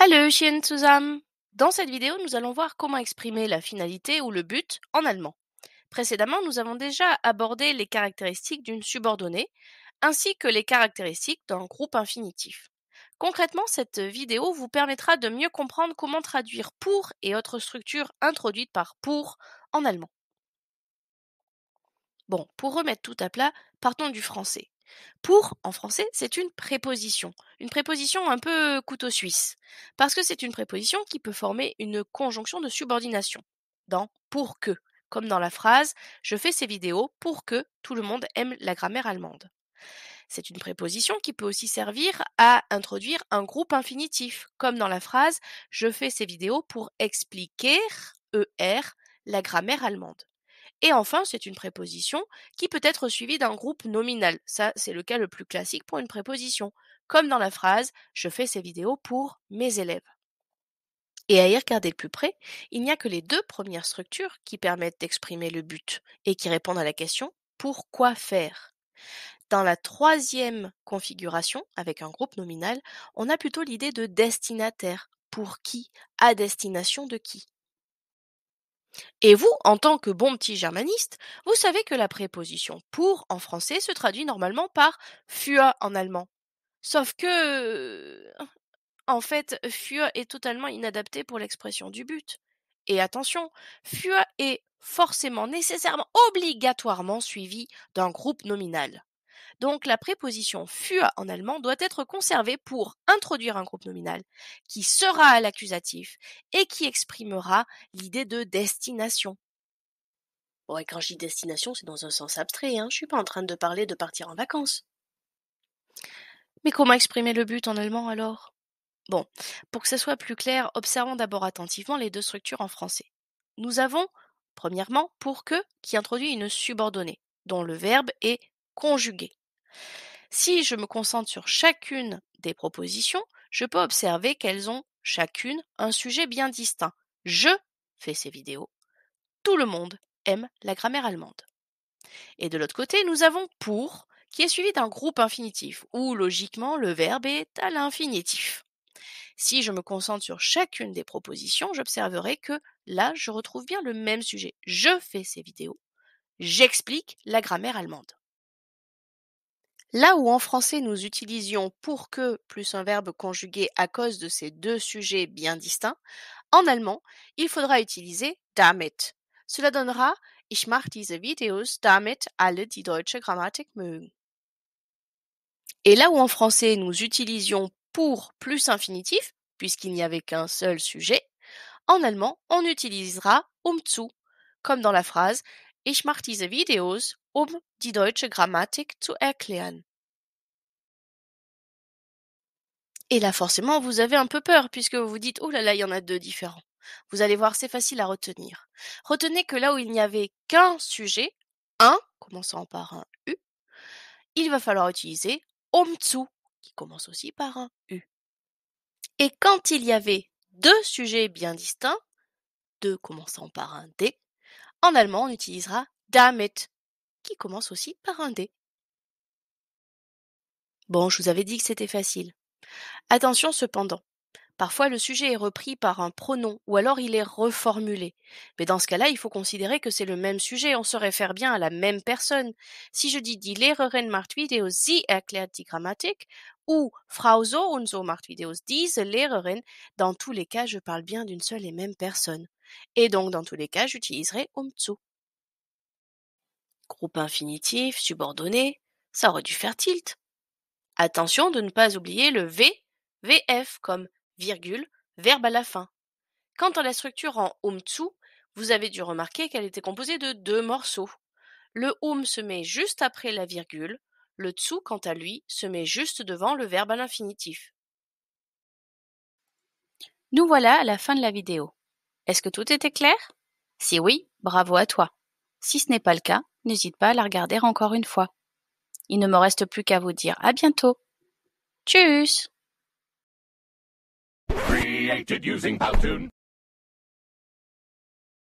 Hallöchen zusammen! Dans cette vidéo, nous allons voir comment exprimer la finalité ou le but en allemand. Précédemment, nous avons déjà abordé les caractéristiques d'une subordonnée ainsi que les caractéristiques d'un groupe infinitif. Concrètement, cette vidéo vous permettra de mieux comprendre comment traduire pour et autres structures introduites par pour en allemand. Bon, pour remettre tout à plat, partons du français. Pour, en français, c'est une préposition un peu couteau suisse, parce que c'est une préposition qui peut former une conjonction de subordination, dans pour que, comme dans la phrase « Je fais ces vidéos pour que tout le monde aime la grammaire allemande ». C'est une préposition qui peut aussi servir à introduire un groupe infinitif, comme dans la phrase « Je fais ces vidéos pour expliquer, la grammaire allemande ». Et enfin, c'est une préposition qui peut être suivie d'un groupe nominal. Ça, c'est le cas le plus classique pour une préposition, comme dans la phrase « Je fais ces vidéos pour mes élèves ». Et à y regarder de plus près, il n'y a que les deux premières structures qui permettent d'exprimer le but et qui répondent à la question « Pourquoi faire ?» Dans la troisième configuration, avec un groupe nominal, on a plutôt l'idée de destinataire. Pour qui? À destination de qui? Et vous, en tant que bon petit germaniste, vous savez que la préposition pour en français se traduit normalement par für en allemand. Sauf que, en fait, für est totalement inadapté pour l'expression du but. Et attention, für est forcément, nécessairement, obligatoirement suivi d'un groupe nominal. Donc la préposition für en allemand doit être conservée pour introduire un groupe nominal qui sera à l'accusatif et qui exprimera l'idée de destination. Bon, et quand je dis destination, c'est dans un sens abstrait, je suis pas en train de parler de partir en vacances. Mais comment exprimer le but en allemand alors? Bon, pour que ça soit plus clair, observons d'abord attentivement les deux structures en français. Nous avons, premièrement, pour que, qui introduit une subordonnée, dont le verbe est conjugué. Si je me concentre sur chacune des propositions, je peux observer qu'elles ont chacune un sujet bien distinct. Je fais ces vidéos. Tout le monde aime la grammaire allemande. Et de l'autre côté, nous avons pour, qui est suivi d'un groupe infinitif, où logiquement le verbe est à l'infinitif. Si je me concentre sur chacune des propositions, j'observerai que là, je retrouve bien le même sujet. Je fais ces vidéos. J'explique la grammaire allemande. Là où en français nous utilisions pour que plus un verbe conjugué à cause de ces deux sujets bien distincts, en allemand, il faudra utiliser damit. Cela donnera Ich mache diese Videos, damit alle die deutsche Grammatik mögen. Et là où en français nous utilisions pour plus infinitif, puisqu'il n'y avait qu'un seul sujet, en allemand on utilisera zu, comme dans la phrase Ich mache diese Videos, die deutsche Grammatik zu erklären. Et là, forcément, vous avez un peu peur, puisque vous vous dites « Oh là là, il y en a deux différents ». Vous allez voir, c'est facile à retenir. Retenez que là où il n'y avait qu'un sujet, un, commençant par un U, il va falloir utiliser zu, qui commence aussi par un U. Et quand il y avait deux sujets bien distincts, deux commençant par un D, en allemand, on utilisera damit, qui commence aussi par un D. Bon, je vous avais dit que c'était facile. Attention cependant, parfois le sujet est repris par un pronom ou alors il est reformulé. Mais dans ce cas-là, il faut considérer que c'est le même sujet, on se réfère bien à la même personne. Si je dis Die Lehrerin macht Videos, sie erklärt die Grammatik ou Frau so und so macht Videos, diese Lehrerin, dans tous les cas, je parle bien d'une seule et même personne. Et donc, dans tous les cas, j'utiliserai zu. Groupe infinitif, subordonné, ça aurait dû faire tilt. Attention de ne pas oublier le VF comme virgule, verbe à la fin. Quant à la structure en zu, vous avez dû remarquer qu'elle était composée de deux morceaux. Le se met juste après la virgule, le zu, quant à lui, se met juste devant le verbe à l'infinitif. Nous voilà à la fin de la vidéo. Est-ce que tout était clair? Si oui, bravo à toi. Si ce n'est pas le cas, n'hésite pas à la regarder encore une fois. Il ne me reste plus qu'à vous dire à bientôt. Tschüss! Created using Powtoon.